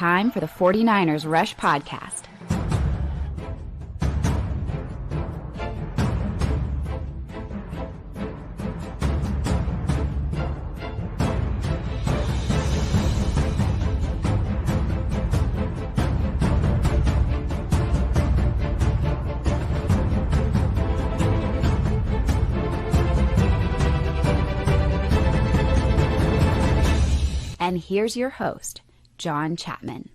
time for the 49ers Rush Podcast. And here's your host, John Chapman.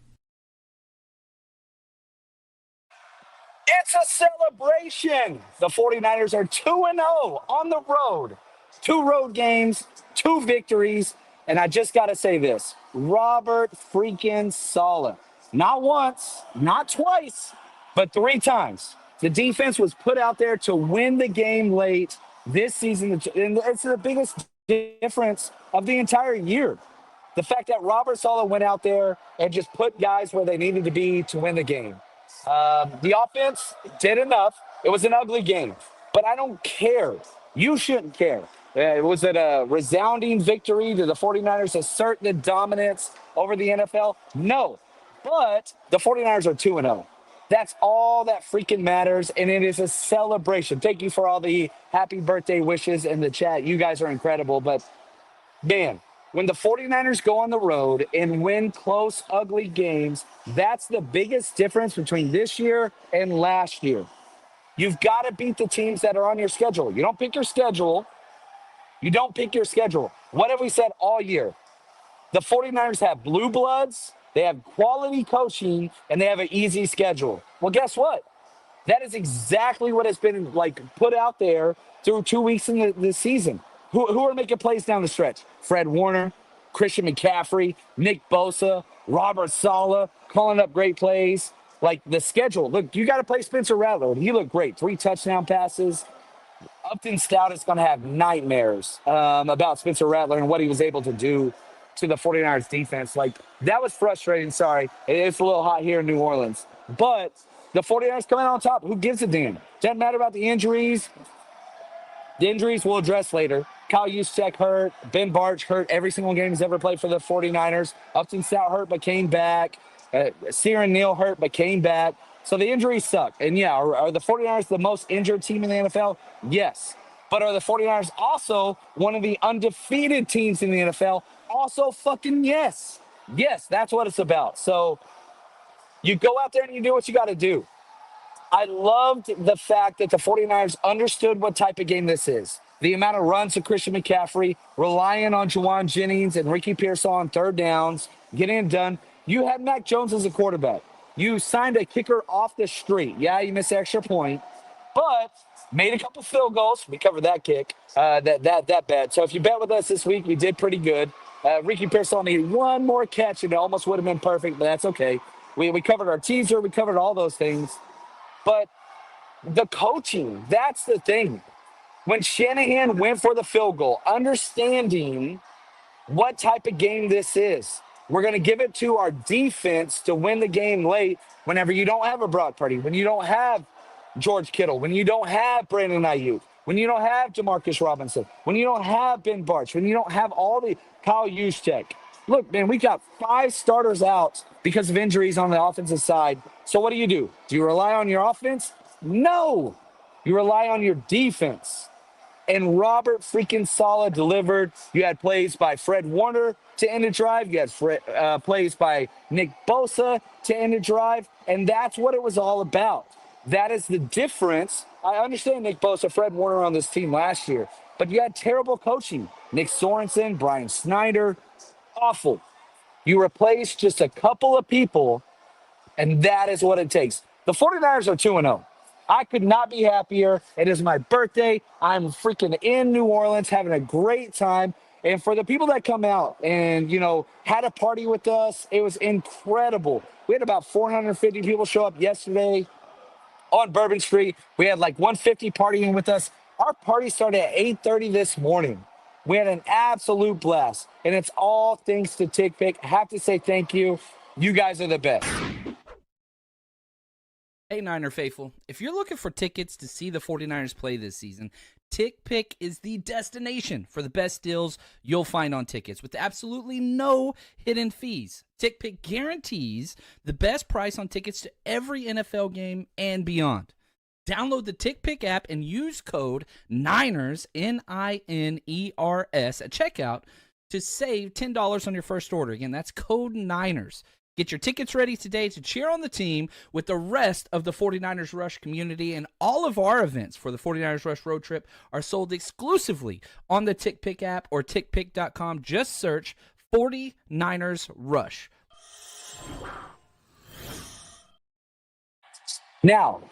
It's a celebration. The 49ers are 2-0 on the road. 2 road games, 2 victories. And I just got to say this. Robert freaking Saleh. Not once, not twice, but 3 times. The defense was put out there to win the game late this season. And it's the biggest difference of the entire year. The fact that Robert Saleh went out there and just put guys where they needed to be to win the game. The offense did enough. It was an ugly game, but I don't care. You shouldn't care. Was it a resounding victory? Did the 49ers assert the dominance over the NFL? No, but the 49ers are 2-0. That's all that freaking matters, and it is a celebration. Thank you for all the happy birthday wishes in the chat. You guys are incredible, but man, when the 49ers go on the road and win close, ugly games, that's the biggest difference between this year and last year. You've got to beat the teams that are on your schedule. You don't pick your schedule. You don't pick your schedule. What have we said all year? The 49ers have blue bloods, they have quality coaching, and they have an easy schedule. Well, guess what? That is exactly what has been put out there through 2 weeks in the season. Who are making plays down the stretch? Fred Warner, Christian McCaffrey, Nick Bosa, Robert Saleh, calling up great plays. Like the schedule. Look, you got to play Spencer Rattler. He looked great. 3 touchdown passes. Upton Stout is going to have nightmares about Spencer Rattler and what he was able to do to the 49ers defense. That was frustrating. Sorry. It's a little hot here in New Orleans. But the 49ers coming out on top. Who gives a damn? Doesn't matter about the injuries. The injuries we'll address later. Kyle Juszczyk hurt. Ben Bartch hurt every single game he's ever played for the 49ers. Upton Stout hurt but came back. Ciaran Neal hurt but came back. So the injuries suck. And yeah, are the 49ers the most injured team in the NFL? Yes. But are the 49ers also one of the undefeated teams in the NFL? Also fucking yes. Yes, that's what it's about. So you go out there and you do what you got to do. I loved the fact that the 49ers understood what type of game this is. The amount of runs to Christian McCaffrey, relying on Juwan Jennings and Ricky Pearsall on third downs, getting it done. You had Mac Jones as a quarterback. You signed a kicker off the street. Yeah, you missed an extra point, but made a couple field goals. We covered that kick, that bet. So if you bet with us this week, we did pretty good. Ricky Pearsall needed one more catch, and it almost would have been perfect, but that's okay. We covered our teaser. We covered all those things. But the coaching, that's the thing. When Shanahan went for the field goal, understanding what type of game this is, we're going to give it to our defense to win the game late whenever you don't have a Brock Purdy, when you don't have George Kittle, when you don't have Brandon Ayuk, when you don't have Demarcus Robinson, when you don't have Ben Bartch, when you don't have all the Kyle Juszczyk. Look, man, we got 5 starters out because of injuries on the offensive side. So what do? Do you rely on your offense? No. You rely on your defense. And Robert freaking Saleh delivered. You had plays by Fred Warner to end a drive. You had plays by Nick Bosa to end a drive. And that's what it was all about. That is the difference. I understand Nick Bosa, Fred Warner on this team last year. But you had terrible coaching. Nick Sorensen, Brian Snyder. Awful. You replace just a couple of people, and that is what it takes. The 49ers are 2-0. I could not be happier. It is my birthday. I'm freaking in New Orleans having a great time. And for the people that come out and, had a party with us, it was incredible. We had about 450 people show up yesterday on Bourbon Street. We had 150 partying with us. Our party started at 8:30 this morning. We had an absolute blast, and it's all thanks to TickPick. I have to say thank you. You guys are the best. Hey, Niner faithful. If you're looking for tickets to see the 49ers play this season, TickPick is the destination for the best deals you'll find on tickets with absolutely no hidden fees. TickPick guarantees the best price on tickets to every NFL game and beyond. Download the TickPick app and use code NINERS, NINERS, at checkout to save $10 on your first order. Again, that's code NINERS. Get your tickets ready today to cheer on the team with the rest of the 49ers Rush community, and all of our events for the 49ers Rush road trip are sold exclusively on the TickPick app or tickpick.com. Just search 49ers Rush. Now,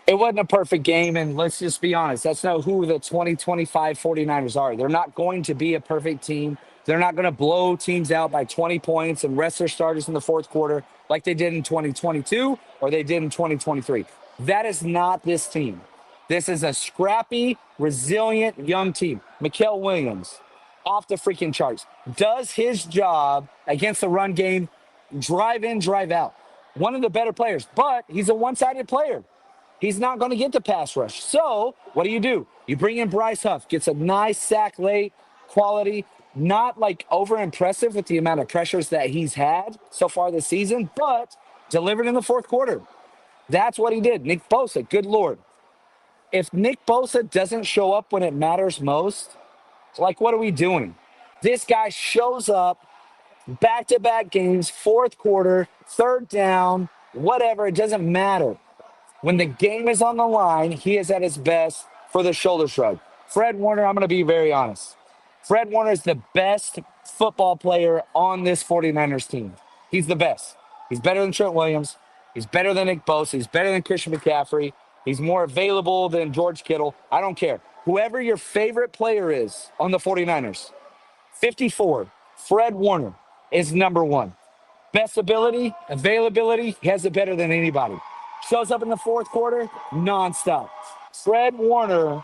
it wasn't a perfect game, and let's just be honest. That's not who the 2025 49ers are. They're not going to be a perfect team. They're not going to blow teams out by 20 points and rest their starters in the fourth quarter like they did in 2022 or they did in 2023. That is not this team. This is a scrappy, resilient young team. Mikael Williams, off the freaking charts, does his job against the run game, drive in, drive out. One of the better players, but he's a one-sided player. He's not going to get the pass rush. So what do? You bring in Bryce Huff, gets a nice sack late, quality, not like over impressive with the amount of pressures that he's had so far this season, but delivered in the fourth quarter. That's what he did. Nick Bosa, good Lord. If Nick Bosa doesn't show up when it matters most, like, what are we doing? This guy shows up back-to-back games, fourth quarter, third down, whatever, it doesn't matter. When the game is on the line, he is at his best for the shoulder shrug. Fred Warner, I'm going to be very honest. Fred Warner is the best football player on this 49ers team. He's the best. He's better than Trent Williams. He's better than Nick Bosa. He's better than Christian McCaffrey. He's more available than George Kittle. I don't care. Whoever your favorite player is on the 49ers, 54, Fred Warner is number one. Best ability, availability, he has it better than anybody. Shows up in the fourth quarter, nonstop. Fred Warner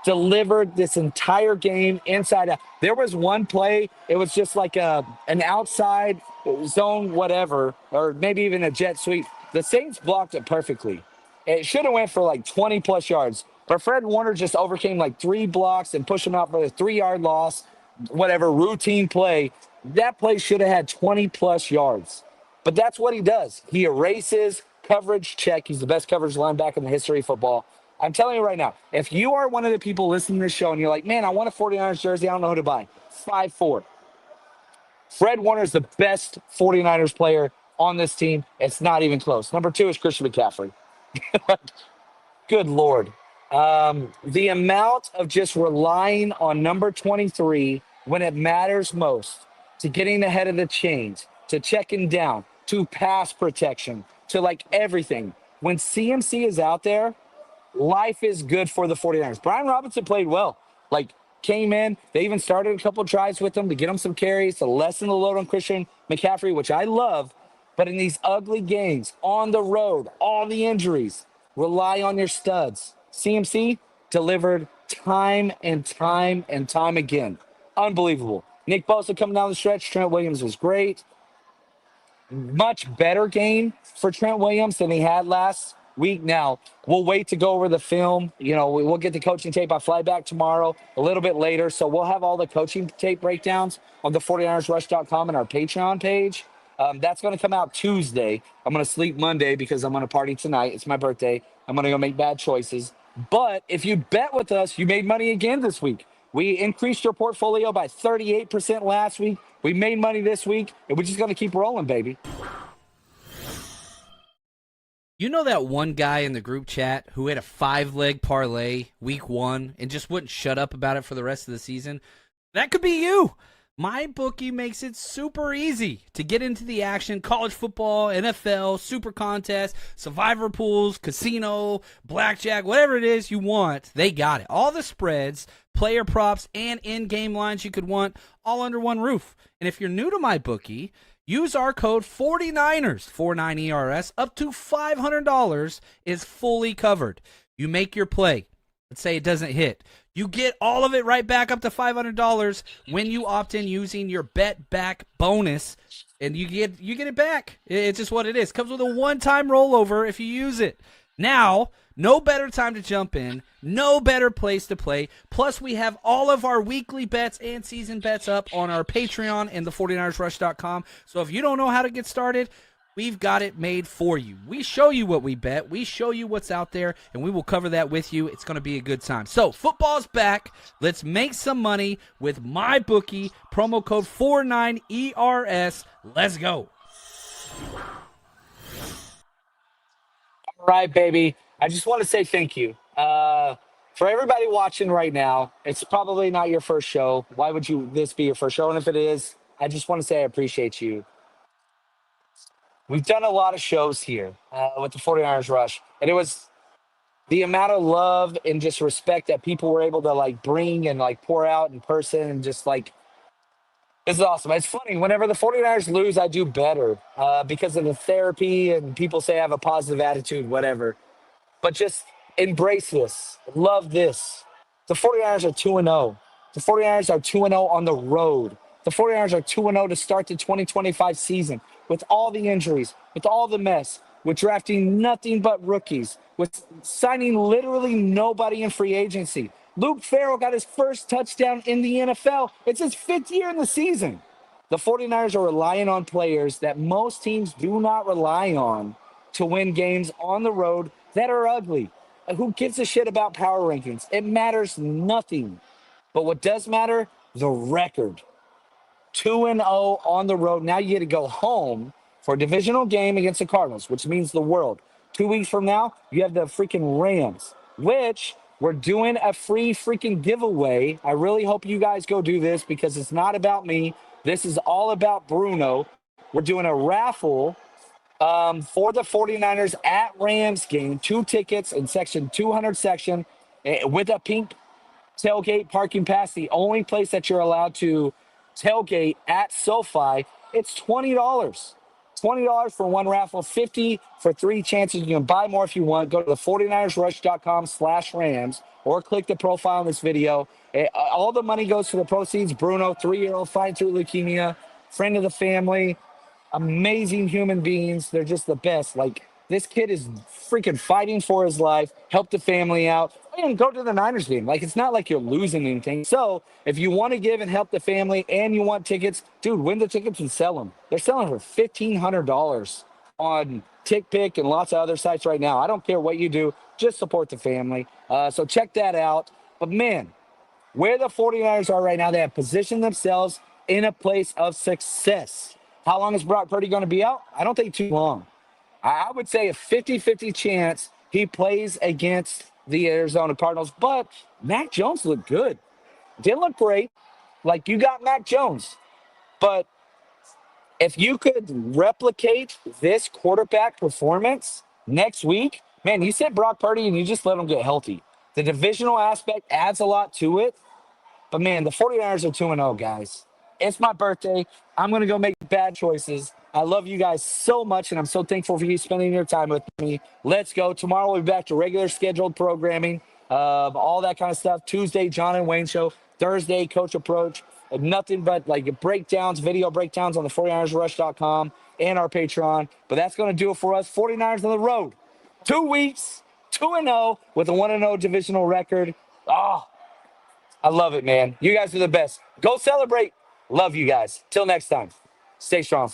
delivered this entire game inside out. There was one play, it was just like an outside zone whatever, or maybe even a jet sweep. The Saints blocked it perfectly. It should have went for like 20-plus yards, but Fred Warner just overcame like 3 blocks and pushed him out for a 3-yard loss, whatever, routine play. That play should have had 20-plus yards. But that's what he does. He erases, coverage check. He's the best coverage linebacker in the history of football. I'm telling you right now, if you are one of the people listening to this show and you're like, man, I want a 49ers jersey, I don't know who to buy, 5'4". Fred Warner is the best 49ers player on this team. It's not even close. Number 2 is Christian McCaffrey. Good Lord. The amount of just relying on number 23 when it matters most, to getting ahead of the chains, to checking down, to pass protection, to like everything. When CMC is out there, life is good for the 49ers. Brian Robinson played well. Like, came in. They even started a couple tries with him to get him some carries, to lessen the load on Christian McCaffrey, which I love. But in these ugly games, on the road, all the injuries, rely on your studs. CMC delivered time and time and time again. Unbelievable. Nick Bosa coming down the stretch. Trent Williams was great. Much better game for Trent Williams than he had last week. Now, we'll wait to go over the film. You know, we'll get the coaching tape. I fly back tomorrow a little bit later. So we'll have all the coaching tape breakdowns on the 49ersrush.com and our Patreon page. That's going to come out Tuesday. I'm going to sleep Monday because I'm going to party tonight. It's my birthday. I'm going to go make bad choices. But if you bet with us, you made money again this week. We increased your portfolio by 38% last week. We made money this week, and we're just going to keep rolling, baby. You know that one guy in the group chat who had a 5-leg parlay week 1 and just wouldn't shut up about it for the rest of the season? That could be you. My bookie makes it super easy to get into the action. College football, NFL, super contest, survivor pools, casino, blackjack, whatever it is you want, they got it. All the spreads, player props, and in-game lines you could want all under one roof. And if you're new to my bookie, use our code 49ers, 49ERS, up to $500 is fully covered. You make your play. Let's say it doesn't hit. You get all of it right back up to $500 when you opt in using your bet back bonus and you get it back. It's just what it is. Comes with a one-time rollover if you use it. Now, no better time to jump in, no better place to play. Plus, we have all of our weekly bets and season bets up on our Patreon and the 49ersrush.com. So if you don't know how to get started, we've got it made for you. We show you what we bet. We show you what's out there, and we will cover that with you. It's going to be a good time. So football's back. Let's make some money with MyBookie. Promo code 49ERS. Let's go. All right, baby. I just want to say thank you. For everybody watching right now, it's probably not your first show. Why would this be your first show? And if it is, I just want to say I appreciate you. We've done a lot of shows here with the 49ers Rush, and it was the amount of love and just respect that people were able to like bring and like pour out in person, and just like, this is awesome. It's funny, whenever the 49ers lose, I do better because of the therapy, and people say I have a positive attitude, whatever. But just embrace this. Love this. The 49ers are 2-0. The 49ers are 2-0 on the road. The 49ers are 2-0 to start the 2025 season with all the injuries, with all the mess, with drafting nothing but rookies, with signing literally nobody in free agency. Luke Farrell got his first touchdown in the NFL. It's his 5th year in the season. The 49ers are relying on players that most teams do not rely on to win games on the road that are ugly. Who gives a shit about power rankings? It matters nothing. But what does matter? The record. 2-0 on the road. Now you get to go home for a divisional game against the Cardinals, which means the world. 2 weeks from now, you have the freaking Rams, which we're doing a free freaking giveaway. I really hope you guys go do this because it's not about me. This is all about Bruno. We're doing a raffle for the 49ers at Rams game. 2 tickets in section 200 section with a pink tailgate parking pass. The only place that you're allowed to tailgate at SoFi. It's $20. $20 for one raffle, 50 for 3 chances. You can buy more if you want. Go to the 49ersrush.com/Rams or click the profile in this video. All the money goes to the proceeds. Bruno, 3-year-old, fighting through leukemia, friend of the family, amazing human beings. They're just the best. Like, this kid is freaking fighting for his life, help the family out, and go to the Niners game. Like, it's not like you're losing anything. So if you want to give and help the family and you want tickets, dude, win the tickets and sell them. They're selling for $1,500 on TickPick and lots of other sites right now. I don't care what you do. Just support the family. So check that out. But, man, where the 49ers are right now, they have positioned themselves in a place of success. How long is Brock Purdy going to be out? I don't think too long. I would say a 50-50 chance he plays against the Arizona Cardinals. But Mac Jones looked good. Didn't look great. Like, you got Mac Jones. But if you could replicate this quarterback performance next week, man, you sit Brock Purdy and you just let him get healthy. The divisional aspect adds a lot to it. But, man, the 49ers are 2-0, guys. It's my birthday. I'm going to go make bad choices. I love you guys so much, and I'm so thankful for you spending your time with me. Let's go. Tomorrow we'll be back to regular scheduled programming, all that kind of stuff. Tuesday, John and Wayne show. Thursday, Coach Approach. Nothing but like breakdowns, video breakdowns on the 49ersrush.com and our Patreon. But that's going to do it for us. 49ers on the road. 2 weeks, 2-0 with a 1-0 divisional record. Oh, I love it, man. You guys are the best. Go celebrate. Love you guys. Till next time. Stay strong.